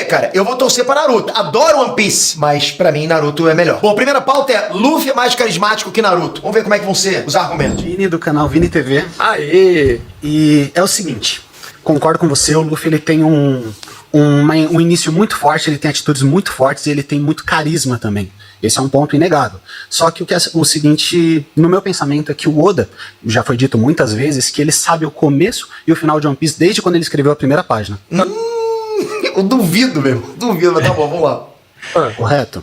cara, eu vou torcer pra Naruto. Adoro One Piece, mas pra mim Naruto é melhor. Bom, a primeira pauta é Luffy é mais carismático que Naruto. Vamos ver como é que vão ser os argumentos. Vini do canal Vini TV. Aê! E é o seguinte, concordo com você, o Luffy ele tem um início muito forte, ele tem atitudes muito fortes e ele tem muito carisma também. Esse é um ponto inegável. Só que o seguinte, no meu pensamento, é que o Oda, já foi dito muitas vezes, que ele sabe o começo e o final de One Piece desde quando ele escreveu a primeira página. Eu duvido mesmo, duvido, mas tá bom, vamos lá. Correto?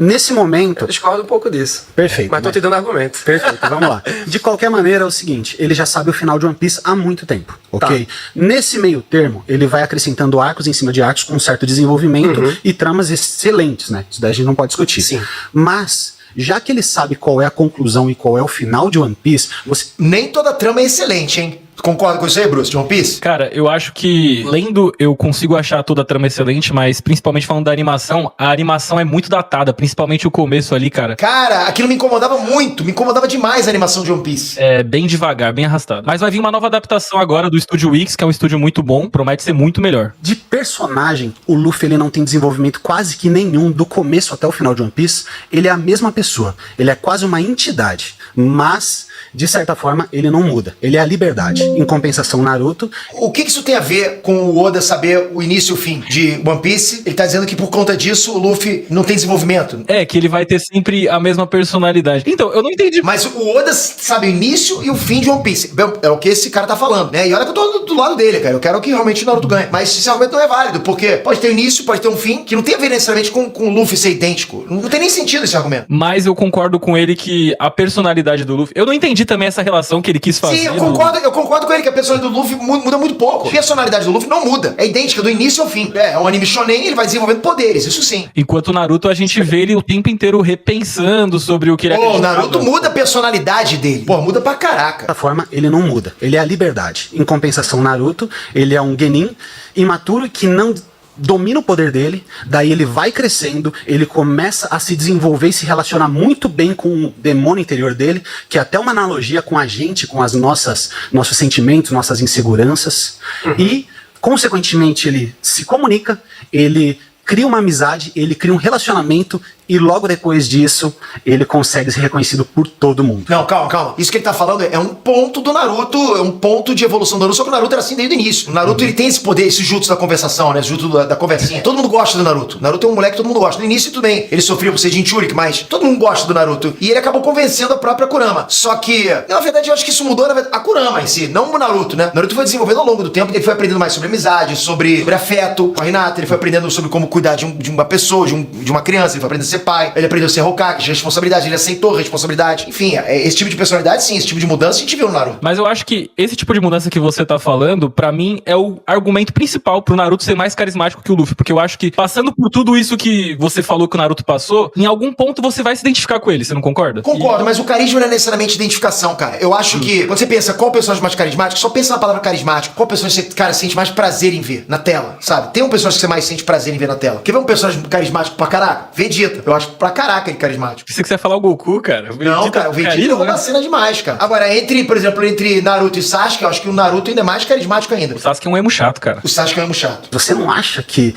Nesse momento... Eu discordo um pouco disso. Perfeito. Mas tô te dando argumento. Perfeito, vamos lá. De qualquer maneira, é o seguinte, ele já sabe o final de One Piece há muito tempo, ok? Tá. Nesse meio termo, ele vai acrescentando arcos em cima de arcos com um certo desenvolvimento e tramas excelentes, né? Isso daí a gente não pode discutir. Sim. Mas... já que ele sabe qual é a conclusão e qual é o final de One Piece, você... Nem toda trama é excelente, hein? Concorda com isso aí, Bruce, de One Piece? Cara, eu acho que, lendo, eu consigo achar toda a trama excelente, mas principalmente falando da animação, a animação é muito datada, principalmente o começo ali, cara. Cara, aquilo me incomodava muito, me incomodava demais a animação de One Piece. É bem devagar, bem arrastado. Mas vai vir uma nova adaptação agora do Estúdio Wix, que é um estúdio muito bom, promete ser muito melhor. De personagem, o Luffy ele não tem desenvolvimento quase que nenhum do começo até o final de One Piece. Ele é a mesma pessoa, ele é quase uma entidade, mas... de certa forma, ele não muda. Ele é a liberdade. Em compensação, Naruto... O que isso tem a ver com o Oda saber o início e o fim de One Piece? Ele tá dizendo que por conta disso o Luffy não tem desenvolvimento. É, que ele vai ter sempre a mesma personalidade. Então, eu não entendi. Mas o Oda sabe o início e o fim de One Piece. É o que esse cara tá falando, né? E olha que eu tô do lado dele, cara. Eu quero que realmente o Naruto ganhe. Mas esse argumento não é válido, porque pode ter um início, pode ter um fim, que não tem a ver necessariamente com o Luffy ser idêntico. Não tem nem sentido esse argumento. Mas eu concordo com ele que a personalidade do Luffy... eu não entendi também essa relação que ele quis fazer. Sim, eu concordo com ele que a personalidade do Luffy muda muito pouco. A personalidade do Luffy não muda. É idêntica do início ao fim. É um anime shonen, ele vai desenvolvendo poderes, isso sim. Enquanto o Naruto, a gente vê ele o tempo inteiro repensando sobre o que ele acredita. O Naruto muda a personalidade dele. Pô, muda pra caraca. Dessa forma, ele não muda. Ele é a liberdade. Em compensação, Naruto, ele é um genin imaturo que não... domina o poder dele, daí ele vai crescendo, ele começa a se desenvolver e se relacionar muito bem com o demônio interior dele, que é até uma analogia com a gente, com as nossos sentimentos, nossas inseguranças, e, consequentemente, ele se comunica, ele cria uma amizade, ele cria um relacionamento e logo depois disso, ele consegue ser reconhecido por todo mundo. Não, calma. Isso que ele tá falando é um ponto do Naruto, é um ponto de evolução do Naruto, só que o Naruto era assim desde o início. O Naruto, ele tem esse poder, esse jutsu da conversação, né? Esse jutsu da conversinha. Todo mundo gosta do Naruto. O Naruto é um moleque que todo mundo gosta. No início, tudo bem. Ele sofria por ser Jinchuriki, mas todo mundo gosta do Naruto. E ele acabou convencendo a própria Kurama. Só que, na verdade, eu acho que isso mudou a Kurama em si, não o Naruto, né? O Naruto foi desenvolvendo ao longo do tempo, ele foi aprendendo mais sobre amizade, sobre afeto com a Hinata, ele foi aprendendo sobre como cuidar de uma pessoa, de uma criança, ele foi aprendendo a ser pai, ele aprendeu a ser Hokage, responsabilidade, ele aceitou a responsabilidade. Enfim, esse tipo de personalidade, sim, esse tipo de mudança a gente viu no Naruto. Mas eu acho que esse tipo de mudança que você tá falando, pra mim, é o argumento principal pro Naruto ser mais carismático que o Luffy, porque eu acho que, passando por tudo isso que você falou que o Naruto passou, em algum ponto você vai se identificar com ele, você não concorda? Concordo, mas o carisma não é necessariamente identificação, cara. Eu acho que, quando você pensa qual personagem mais carismático, só pensa na palavra carismático. Qual personagem você, cara, sente mais prazer em ver na tela, sabe? Tem um personagem que você mais sente prazer em ver na tela. Quer ver um personagem carismático pra caraca? Vegeta. Eu acho pra caraca ele carismático. Pensei que você ia falar o Goku, cara. Não, cara, o Vegeta é uma cena demais, cara. Agora, por exemplo, entre Naruto e Sasuke, eu acho que o Naruto ainda é mais carismático ainda. O Sasuke é um emo chato, cara. O Sasuke é um emo chato. Você não acha que,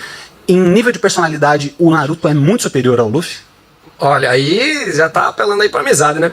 em nível de personalidade, o Naruto é muito superior ao Luffy? Olha, aí já tá apelando aí pra amizade, né?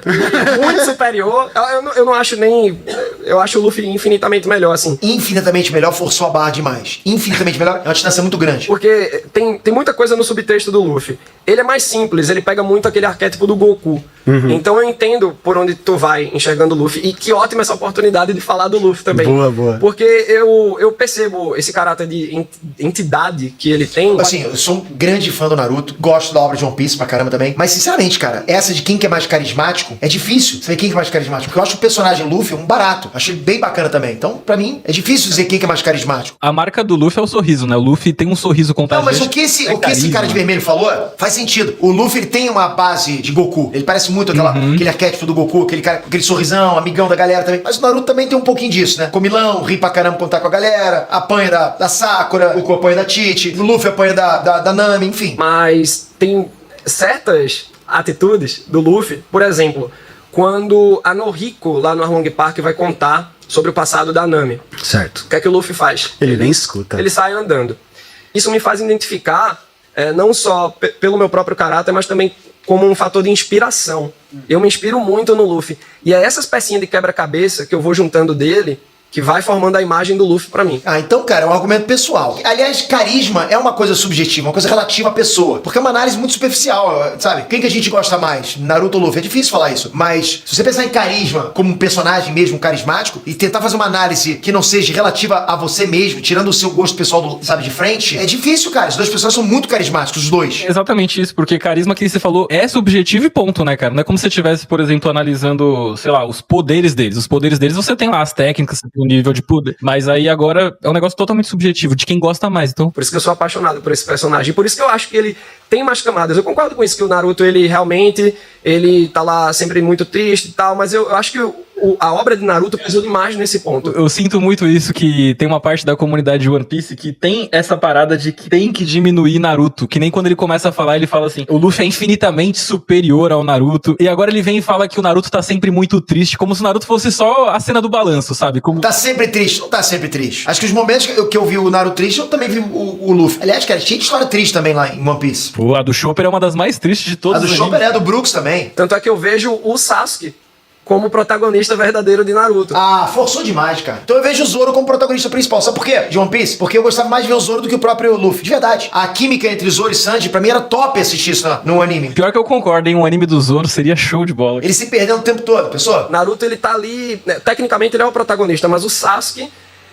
Muito superior. Eu não acho nem... Eu acho o Luffy infinitamente melhor, assim. Infinitamente melhor, forçou a barra demais. Infinitamente melhor, é uma distância muito grande. Porque tem muita coisa no subtexto do Luffy. Ele é mais simples, ele pega muito aquele arquétipo do Goku. Então eu entendo por onde tu vai enxergando o Luffy. E que ótima essa oportunidade de falar do Luffy também. Boa. Porque eu percebo esse caráter de entidade que ele tem. Assim, eu sou um grande fã do Naruto, gosto da obra de One Piece pra caramba também. Mas, sinceramente, cara, essa de quem que é mais carismático, é difícil saber quem que é mais carismático. Porque eu acho o personagem Luffy um barato. Acho ele bem bacana também. Então, pra mim, é difícil dizer quem que é mais carismático. A marca do Luffy é o sorriso, né? O Luffy tem um sorriso contagiante. Não, mas o que esse cara de vermelho falou faz sentido. O Luffy, ele tem uma base de Goku. Ele parece muito aquele arquétipo do Goku, aquele sorrisão, amigão da galera também. Mas o Naruto também tem um pouquinho disso, né? Comilão, ri pra caramba quando tá com a galera, apanha da Sakura, o Goku apanha da Tite, o Luffy apanha da Nami, enfim. Mas tem certas atitudes do Luffy, por exemplo, quando a Noriko, lá no Arlong Park, vai contar sobre o passado da Nami. Certo. O que é que o Luffy faz? Ele nem escuta. Ele sai andando. Isso me faz identificar não só pelo meu próprio caráter, mas também como um fator de inspiração. Eu me inspiro muito no Luffy. E é essas pecinhas de quebra-cabeça que eu vou juntando dele que vai formando a imagem do Luffy pra mim. Ah, então, cara, é um argumento pessoal. Aliás, carisma é uma coisa subjetiva, uma coisa relativa à pessoa. Porque é uma análise muito superficial, sabe? Quem que a gente gosta mais? Naruto ou Luffy? É difícil falar isso. Mas, se você pensar em carisma como um personagem mesmo carismático e tentar fazer uma análise que não seja relativa a você mesmo, tirando o seu gosto pessoal, sabe, de frente, é difícil, cara. Os dois personagens são muito carismáticos, os dois. Exatamente isso, porque carisma que você falou é subjetivo e ponto, né, cara? Não é como se você estivesse, por exemplo, analisando, sei lá, os poderes deles. Os poderes deles, você tem lá as técnicas, o nível de poder. Mas aí agora é um negócio totalmente subjetivo, de quem gosta mais, então... Por isso que eu sou apaixonado por esse personagem. Por isso que eu acho que ele tem mais camadas. Eu concordo com isso, que o Naruto, ele realmente, ele tá lá sempre muito triste e tal, mas eu acho que a obra de Naruto pesou demais nesse ponto. Eu sinto muito isso, que tem uma parte da comunidade de One Piece que tem essa parada de que tem que diminuir Naruto, que nem quando ele começa a falar, ele fala assim, o Luffy é infinitamente superior ao Naruto, e agora ele vem e fala que o Naruto tá sempre muito triste, como se o Naruto fosse só a cena do balanço, sabe? Como... Tá sempre triste, não tá sempre triste. Acho que os momentos que eu vi o Naruto triste, eu também vi o Luffy. Aliás, cara, cheio de história triste também lá em One Piece. Pô, a do Chopper é uma das mais tristes de todas. A do Chopper é a do Brooks também. Tanto é que eu vejo o Sasuke como protagonista verdadeiro de Naruto. Ah, forçou demais, cara. Então eu vejo o Zoro como protagonista principal. Sabe por quê? De One Piece? Porque eu gostava mais de ver o Zoro do que o próprio Luffy. De verdade. A química entre Zoro e Sanji, pra mim, era top assistir isso no anime. Pior que eu concordo, hein? Um anime do Zoro seria show de bola. Ele se perdeu o tempo todo, pessoal. Naruto, ele tá ali... Né, tecnicamente, ele é o protagonista, mas o Sasuke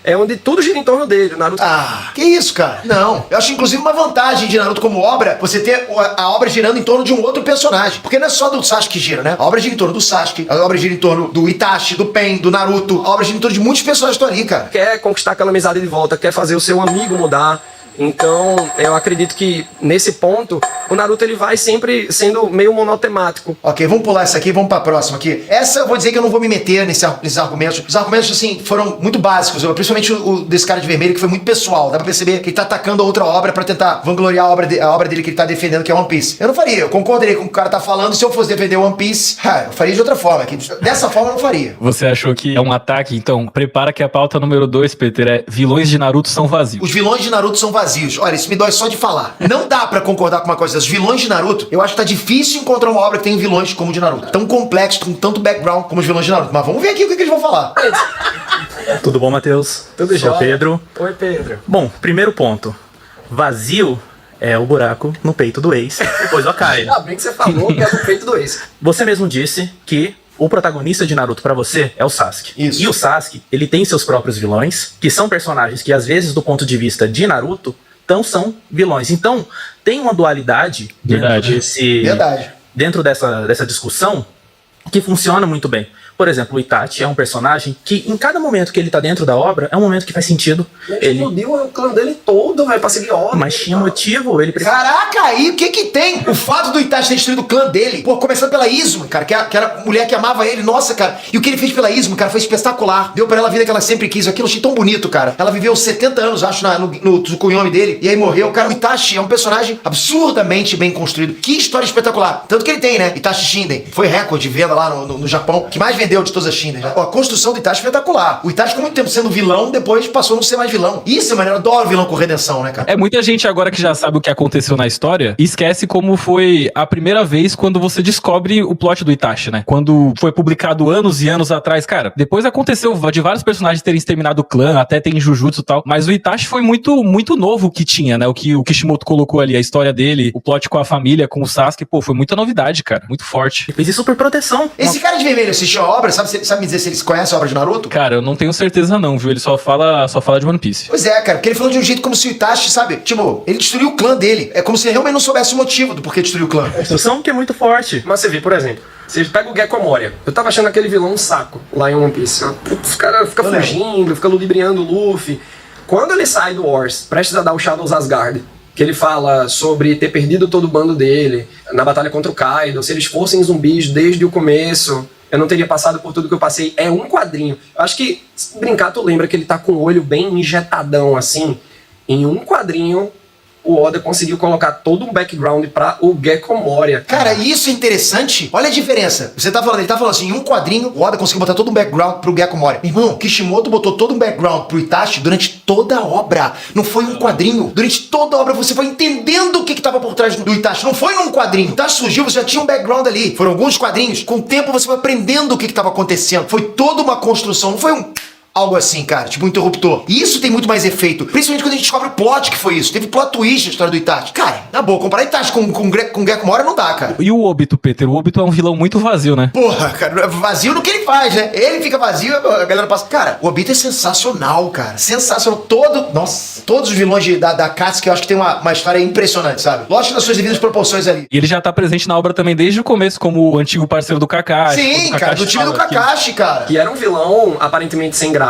é onde tudo gira em torno dele. O Naruto... Ah, que isso, cara? Não. Eu acho, inclusive, uma vantagem de Naruto como obra, você ter a obra girando em torno de um outro personagem. Porque não é só do Sasuke que gira, né? A obra gira em torno do Sasuke, a obra gira em torno do Itachi, do Pen, do Naruto. A obra gira em torno de muitos personagens que estão ali, cara. Quer conquistar aquela amizade de volta, quer fazer o seu amigo mudar. Então, eu acredito que, nesse ponto, o Naruto ele vai sempre sendo meio monotemático. Ok, vamos pular essa aqui, vamos pra próxima aqui. Essa eu vou dizer que eu não vou me meter nesses argumentos. Os argumentos, assim, foram muito básicos. Principalmente o desse cara de vermelho, que foi muito pessoal. Dá pra perceber que ele tá atacando a outra obra pra tentar vangloriar a obra dele que ele tá defendendo, que é One Piece. Eu não faria, eu concordaria com o que o cara tá falando. Se eu fosse defender One Piece, eu faria de outra forma. Dessa forma eu não faria. Você achou que é um ataque? Então, prepara que a pauta número 2, Peter, é vilões de Naruto são vazios. Os vilões de Naruto são vazios. Olha, isso me dói só de falar. Não dá pra concordar com uma coisa dessas. Vilões de Naruto, eu acho que tá difícil encontrar uma obra que tem vilões como o de Naruto. Tão complexo, com tanto background como os vilões de Naruto. Mas vamos ver aqui o que eles vão falar. Tudo bom, Matheus? Tudo Sou o jóia. Pedro. Oi, Pedro. Bom, primeiro ponto. Vazio é o buraco no peito do ex, depois do Akainu. Ainda bem que você falou que é do peito do ex. Você mesmo disse que o protagonista de Naruto pra você é o Sasuke. Isso. E o Sasuke, ele tem seus próprios vilões, que são personagens que, às vezes, do ponto de vista de Naruto, são vilões. Então, tem uma dualidade Verdade. dentro dessa discussão que funciona muito bem. Por exemplo, o Itachi é um personagem que, em cada momento que ele tá dentro da obra, é um momento que faz sentido. Ele explodiu o clã dele todo, velho, pra seguir ordem. Mas tinha motivo, ele Caraca, aí o que que tem? O fato do Itachi ter destruído o clã dele, pô, começando pela Izumi, cara, que era a mulher que amava ele, nossa, cara. E o que ele fez pela Izumi, cara, foi espetacular. Deu pra ela a vida que ela sempre quis. Aquilo eu achei tão bonito, cara. Ela viveu 70 anos, acho, no Tsukuyomi dele, e aí morreu. Cara, o Itachi é um personagem absurdamente bem construído. Que história espetacular. Tanto que ele tem, né? Itachi Shinden. Foi recorde de venda lá no Japão, que mais vendeu de todas as Shinden. Né? Ó, a construção do Itachi é espetacular. O Itachi ficou muito tempo sendo vilão, depois passou a não ser mais vilão. Isso, mano, eu adoro vilão com redenção, né, cara? É, muita gente agora que já sabe o que aconteceu na história, esquece como foi a primeira vez quando você descobre o plot do Itachi, né? Quando foi publicado anos e anos atrás, cara, depois aconteceu de vários personagens terem exterminado o clã, até tem Jujutsu e tal, mas o Itachi foi muito, muito novo que tinha, né? O que o Kishimoto colocou ali, a história dele, o plot com a família, com o Sasuke, pô, foi muita novidade, cara, muito forte. fez isso por proteção. Esse cara de vermelho assistiu a obra, sabe me dizer se eles conhecem a obra de Naruto? Cara, eu não tenho certeza não, viu? Ele só fala de One Piece. Pois é, cara, porque ele falou de um jeito como se o Itachi, sabe? Tipo, ele destruiu o clã dele. É como se ele realmente não soubesse o motivo do porquê destruiu o clã. Construção que é muito forte. Mas você vê, por exemplo, você pega o Gekko Moria. Eu tava achando aquele vilão um saco lá em One Piece. Putz, o cara fica fugindo, fica ludibriando o Luffy. Quando ele sai do Wars, prestes a dar o Shadows Asgard, que ele fala sobre ter perdido todo o bando dele na batalha contra o Kaido, se eles fossem zumbis desde o começo, eu não teria passado por tudo que eu passei. É um quadrinho. Eu acho que, se brincar, tu lembra que ele tá com o olho bem injetadão, assim. Em um quadrinho, o Oda conseguiu colocar todo um background pra o Gekko Moria. Cara, isso é interessante. Olha a diferença. Você tá falando, ele tá falando assim, em um quadrinho, o Oda conseguiu botar todo um background pro Gekko Moria. Meu irmão, Kishimoto botou todo um background pro Itachi durante toda a obra. Não foi um quadrinho. Durante toda a obra você foi entendendo o que tava por trás do Itachi. Não foi num quadrinho. O Itachi surgiu, você já tinha um background ali. Foram alguns quadrinhos. Com o tempo você foi aprendendo o que tava acontecendo. Foi toda uma construção. Não foi algo assim, cara, tipo um interruptor. E isso tem muito mais efeito. Principalmente quando a gente descobre o plot que foi isso. Teve plot twist na história do Itachi. Cara, na boa, comparar Itachi com Gekko Moria não dá, cara. E o Obito, Peter? O Obito é um vilão muito vazio, né? Porra, cara, vazio no que ele faz, né? Ele fica vazio, a galera passa... Cara, o Obito é sensacional, cara. Sensacional. Nossa, todos os vilões da Katsuki, eu acho que tem uma história impressionante, sabe? Lógico nas suas devidas proporções ali. E ele já tá presente na obra também desde o começo, como o antigo parceiro do Kakashi. Sim, cara, do time do Kakashi, cara. Que era um vilão aparentemente sem graça.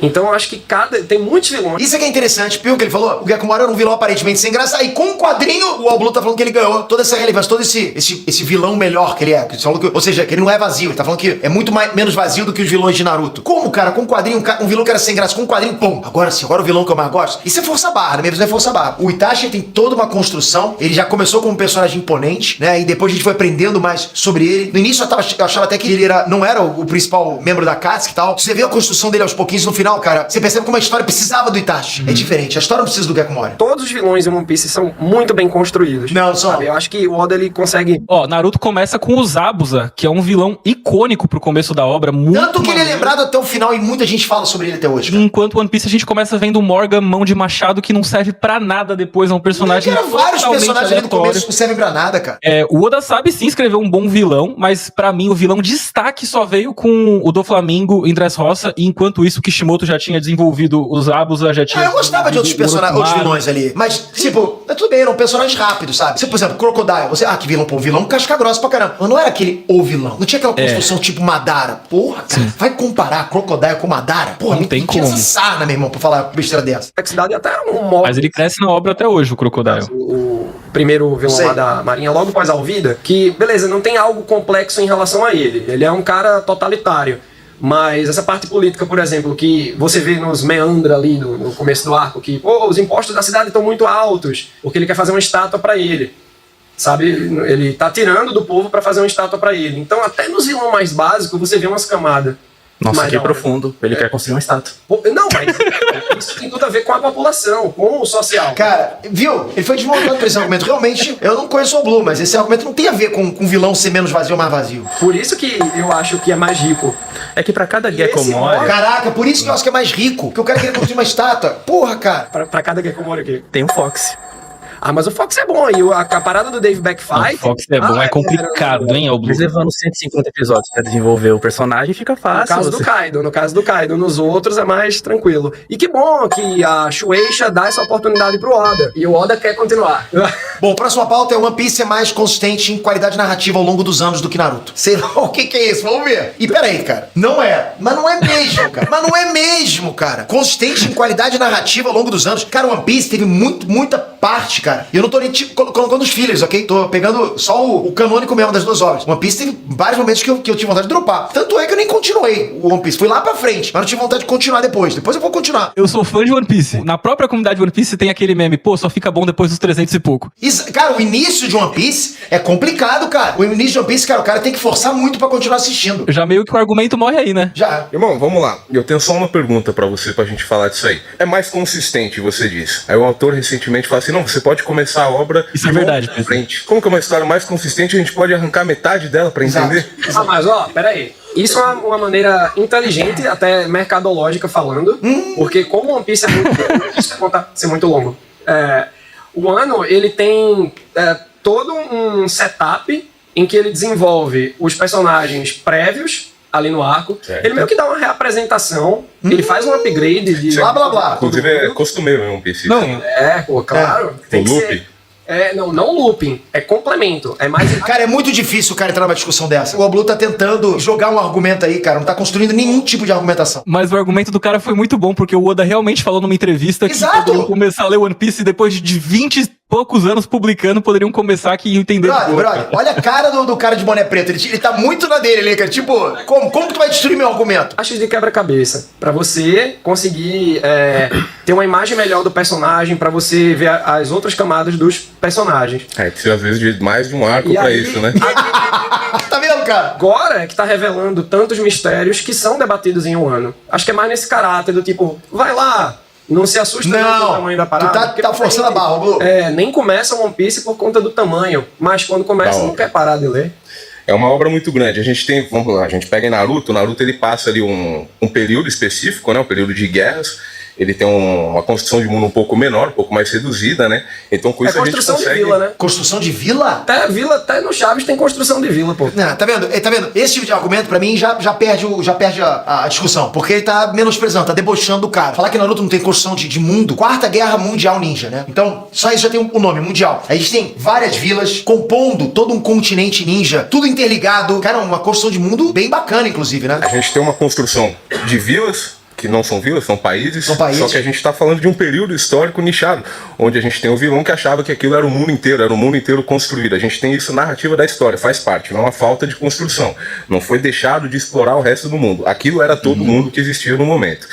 Então eu acho que tem muitos vilões. Isso é que é interessante, viu o que ele falou? O Gekko Moria era um vilão aparentemente sem graça. Aí com o quadrinho, o All Blue tá falando que ele ganhou toda essa relevância, todo esse vilão melhor que ele é. Ou seja, que ele não é vazio. Ele tá falando que é muito menos vazio do que os vilões de Naruto. Como, cara? Com o quadrinho, um vilão que era sem graça, com o quadrinho, pum. Agora sim, agora o vilão que eu mais gosto. Isso é força barra, na minha visão é força barra. O Itachi tem toda uma construção. Ele já começou como um personagem imponente, né? E depois a gente foi aprendendo mais sobre ele. No início eu achava até que ele não era o principal membro da Katsuki e tal. Você vê a construção dele aos pouquinhos no final, cara. Você percebe como a história precisava do Itachi. É diferente, a história não precisa do Gekko Moria. Todos os vilões em One Piece são muito bem construídos. Não, só. Sabe? Eu acho que o Oda ele consegue... Naruto começa com o Zabuza, que é um vilão icônico pro começo da obra. Tanto que ele é lembrado até o final e muita gente fala sobre ele até hoje. Cara. Enquanto One Piece a gente começa vendo o Morgan mão de machado, que não serve pra nada depois. É um personagem Era vários totalmente personagens ali no aleatório. começo não servem pra nada, cara. O Oda sabe sim escrever um bom vilão, mas pra mim o vilão destaque só veio com o Doflamingo em Dressrosa, e enquanto isso o Kishimoto já tinha desenvolvido os Zabuza, já tinha... Eu gostava de outros personagens, outros vilões ali. Mas, tipo, tudo bem, eram personagens rápidos, sabe? Você, por exemplo, Crocodile, que vilão, pô, vilão casca grossa pra caramba. Mas não era aquele vilão. Não tinha aquela construção tipo Madara. Porra, cara, vai comparar Crocodile com Madara? Porra, Não tem tinha como. essa sarna, meu irmão, pra falar besteira dessa. Complexidade até um modo. Mas ele cresce na obra até hoje, o Crocodile. O primeiro vilão lá da Marinha, logo após a Alvida, que, beleza, não tem algo complexo em relação a ele. Ele é um cara totalitário. Mas essa parte política, por exemplo, que você vê nos meandros ali no começo do arco, que os impostos da cidade estão muito altos, porque ele quer fazer uma estátua pra ele. Sabe? Ele tá tirando do povo pra fazer uma estátua pra ele. Então, até nos vilões mais básicos, você vê umas camadas. Nossa, Mas que não, profundo. Ele quer construir uma estátua. Não, mas isso tem tudo a ver com a população, com o social. Cara, viu? Ele foi desmontado por esse argumento. Realmente, eu não conheço o Blue, mas esse argumento não tem a ver com o vilão ser menos vazio ou mais vazio. Por isso que eu acho que é mais rico. É que pra cada E Gekko esse Moria Caraca, por isso que eu acho que é mais rico. Que o cara queria construir uma estátua. Porra, cara. Pra cada Gekko Moria aqui. tem o Fox. Ah, mas o Fox é bom. E a parada do Dave Backfight... O Fox é bom, é complicado, hein, Blue? Mas levando 150 episódios pra desenvolver o personagem, fica No fácil. caso do Kaido, nos outros é mais tranquilo. E que bom que a Shueisha dá essa oportunidade pro Oda. E o Oda quer continuar. Bom, próxima pauta é One Piece é mais consistente em qualidade narrativa ao longo dos anos do que Naruto. Sei lá o que é isso, vamos ver. E peraí, cara, não é. Mas não é mesmo, cara. Mas não é mesmo, cara. Consistente em qualidade narrativa ao longo dos anos. Cara, One Piece teve muita parte, cara. E eu não tô nem colocando os fillers, ok? Tô pegando só o canônico mesmo das duas obras. One Piece teve vários momentos que eu tive vontade de dropar. Tanto é que eu nem continuei o One Piece. Fui lá pra frente, mas não tive vontade de continuar depois. Depois eu vou continuar. Eu sou fã de One Piece. Na própria comunidade de One Piece tem aquele meme, pô, só fica bom depois dos 300 e pouco. Cara, o início de One Piece é complicado, cara. O início de One Piece, cara, o cara tem que forçar muito pra continuar assistindo. Já meio que o argumento morre aí, né? Já. Irmão, vamos lá. Eu tenho só uma pergunta pra você, pra gente falar disso aí. É mais consistente, você diz. Aí o autor recentemente fala assim, não, você pode começar a obra... Isso é verdade, pra frente. Como que é uma história mais consistente, a gente pode arrancar metade dela pra entender? Ah, mas peraí. Isso é uma maneira inteligente, até mercadológica falando, porque como One Piece é muito longo, isso vai contar ser muito longo. O ano, ele tem todo um setup em que ele desenvolve os personagens prévios ali no arco. Certo. Ele meio que dá uma reapresentação, ele faz um upgrade de... Blá, blá, blá. Inclusive é costumeiro em One Piece. Não, Pô, claro. Tem que loop? ser... não looping, é complemento. É mais... Cara, é muito difícil o cara entrar numa discussão dessa. O Oblu tá tentando jogar um argumento aí, cara. Não tá construindo nenhum tipo de argumentação. mas o argumento do cara foi muito bom, porque o Oda realmente falou numa entrevista que Exato. poderiam começar a ler One Piece depois de 20 poucos anos publicando poderiam começar aqui e entender. Brother, olha a cara do cara de boné preto. Ele tá muito na dele ali, cara. Tipo, como tu vai destruir meu argumento? Caixas de quebra-cabeça. Pra você conseguir ter uma imagem melhor do personagem, pra você ver as outras camadas dos personagens. Precisa às vezes de mais de um arco pra isso, né? Tá vendo, cara? Agora é que tá revelando tantos mistérios que são debatidos em um ano. Acho que é mais nesse caráter do tipo, vai lá, não se assusta com o tamanho da parada. Tu tá forçando a barra, Blue. Nem começa One Piece por conta do tamanho, mas quando começa não quer parar de ler. É uma obra muito grande. A gente tem, vamos lá, a gente pega em Naruto. Naruto ele passa ali um período específico, né? Um período de guerras. Ele tem uma construção de mundo um pouco menor, um pouco mais reduzida, né? Então com isso a gente consegue... construção de vila, né? Construção de vila? Até no Chaves tem construção de vila, pô. Não, tá vendo? Esse tipo de argumento, pra mim, já perde a discussão. Porque ele tá menosprezando, tá debochando do cara. Falar que Naruto não tem construção de mundo. Quarta Guerra Mundial Ninja, né? Então, só isso já tem um nome, mundial. A gente tem várias vilas compondo todo um continente ninja. Tudo interligado. Cara, uma construção de mundo bem bacana, inclusive, né? A gente tem uma construção de vilas, que não são vilas, são países. Só que a gente está falando de um período histórico nichado, onde a gente tem o vilão que achava que aquilo era o mundo inteiro construído. A gente tem isso na narrativa da história, faz parte, não é uma falta de construção. Não foi deixado de explorar o resto do mundo. Aquilo era todo mundo que existia no momento.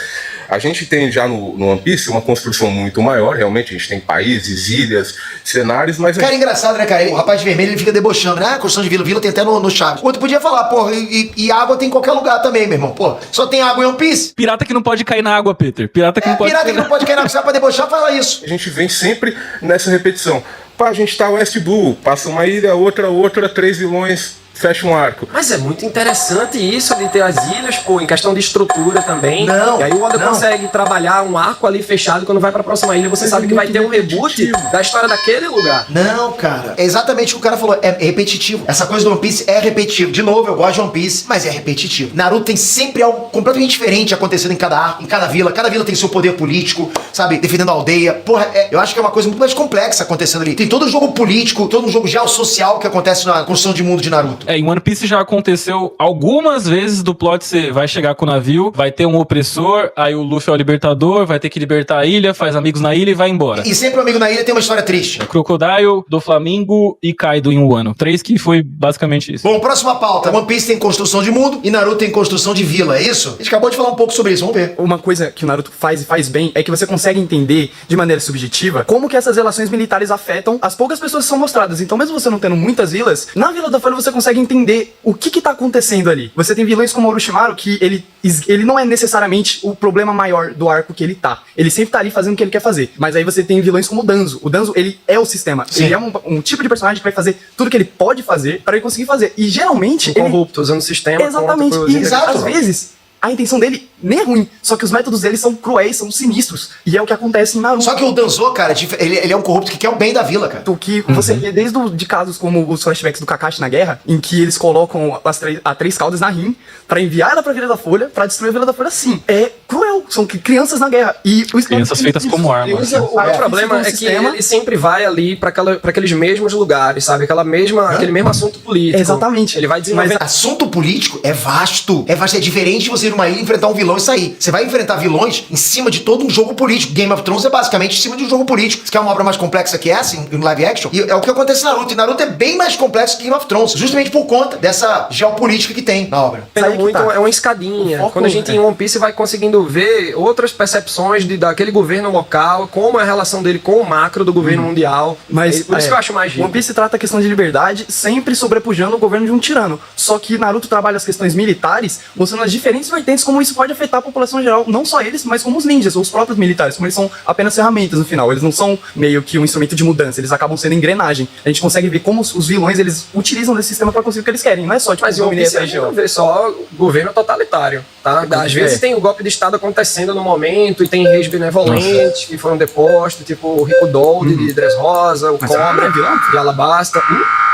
A gente tem já no One Piece uma construção muito maior, realmente, a gente tem países, ilhas, cenários, mas... Cara, é engraçado, né, cara? O rapaz de vermelho, ele fica debochando, né? A construção de vila tem até no Chaves. O outro podia falar, pô, e água tem em qualquer lugar também, meu irmão. Pô, só tem água em One Piece. Pirata que não pode cair na água, Peter. Pirata que não pode cair na água. Você vai pra debochar, fala isso. A gente vem sempre nessa repetição. Pá, a gente tá West Blue, passa uma ilha, outra, 3 vilões... fecha um arco. Mas é muito interessante isso de ter as ilhas, pô, em questão de estrutura também. Não. E aí o Oda consegue trabalhar um arco ali fechado. Quando vai pra próxima ilha, você sabe que vai ter um reboot da história daquele lugar. Não, cara. É exatamente o que o cara falou. É repetitivo. Essa coisa do One Piece é repetitivo. De novo, eu gosto de One Piece, mas é repetitivo. Naruto tem sempre algo completamente diferente acontecendo em cada arco, em cada vila. Cada vila tem seu poder político, sabe? Defendendo a aldeia. Porra, eu acho que é uma coisa muito mais complexa acontecendo ali. Tem todo um jogo político, todo um jogo geossocial que acontece na construção de mundo de Naruto. Em One Piece já aconteceu algumas vezes do plot, você vai chegar com o navio, vai ter um opressor, aí o Luffy é o libertador, vai ter que libertar a ilha, faz amigos na ilha e vai embora. E sempre o amigo na ilha tem uma história triste. Crocodile, do Flamingo e Kaido em um ano. 3 que foi basicamente isso. Bom, próxima pauta. One Piece tem construção de mundo e Naruto tem construção de vila, é isso? A gente acabou de falar um pouco sobre isso, vamos ver. Uma coisa que o Naruto faz e faz bem é que você consegue entender de maneira subjetiva como que essas relações militares afetam as poucas pessoas que são mostradas. Então, mesmo você não tendo muitas vilas, na Vila da Folha você consegue entender o que tá acontecendo ali. Você tem vilões como o Orochimaru que ele não é necessariamente o problema maior do arco que ele tá. Ele sempre tá ali fazendo o que ele quer fazer. Mas aí você tem vilões como o Danzo. O Danzo, ele é o sistema. Sim. Ele é um tipo de personagem que vai fazer tudo que ele pode fazer para ele conseguir fazer. E geralmente... corrupto, usando o sistema. Exatamente. E às vezes... a intenção dele nem é ruim, só que os métodos dele são cruéis, são sinistros. E é o que acontece em Naruto. Só que o Danzo, cara, ele é um corrupto que quer o bem da vila, cara. O que você vê desde de casos como os flashbacks do Kakashi na guerra, em que eles colocam a Três Caudas na Rin pra enviar ela pra Vila da Folha, pra destruir a Vila da Folha, sim. É cruel, são crianças na guerra. E crianças feitas como arma. O problema é que ele sempre vai ali pra aqueles mesmos lugares, sabe? Aquele mesmo assunto político. Exatamente. Ele vai desenvolver... Mas assunto político é vasto. É vasto, é diferente de você ir numa ilha enfrentar um vilão e sair. Você vai enfrentar vilões em cima de todo um jogo político. Game of Thrones é basicamente em cima de um jogo político. Você quer uma obra mais complexa que essa, em live action? E é o que acontece em Naruto. E Naruto é bem mais complexo que Game of Thrones, justamente por conta dessa geopolítica que tem na obra. É uma escadinha. Quando a gente em One Piece vai conseguindo ver outras percepções daquele governo local, como é a relação dele com o macro do governo mundial. Mas por isso que eu acho mais rico. One Piece trata a questão de liberdade sempre sobrepujando o governo de um tirano. Só que Naruto trabalha as questões militares, mostrando as diferentes vertentes, como isso pode afetar a população geral, não só eles, mas como os ninjas, ou os próprios militares, como eles são apenas ferramentas no final, eles não são meio que um instrumento de mudança, eles acabam sendo engrenagem. A gente consegue ver como os vilões, eles utilizam desse sistema para conseguir o que eles querem, não é só tipo mas dominar essa região. Não vê só governo totalitário, tá? Às vezes tem o golpe de estado acontecendo no momento e tem reis benevolentes que foram depostos, tipo o Rico Dold de Dressrosa, o Cobra de Alabasta.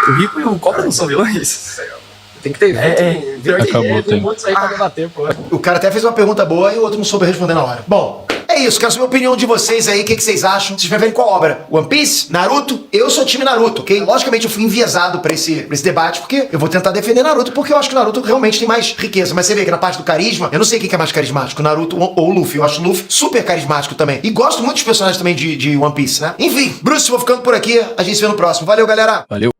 O Rico e o Cobra não são vilões? Tem que ter Acabou, tem muitos aí pra debater, pô. O cara até fez uma pergunta boa e o outro não soube responder na hora. Bom, é isso, quero saber a opinião de vocês aí, o que vocês acham? Vocês preferem qual obra? One Piece? Naruto? Eu sou time Naruto, ok? Logicamente eu fui enviesado pra esse debate, porque eu vou tentar defender Naruto, porque eu acho que o Naruto realmente tem mais riqueza. Mas você vê que na parte do carisma, eu não sei quem que é mais carismático, o Naruto ou o Luffy. Eu acho o Luffy super carismático também. E gosto muito dos personagens também de One Piece, né? Enfim, Bruce, vou ficando por aqui. A gente se vê no próximo. Valeu, galera! Valeu.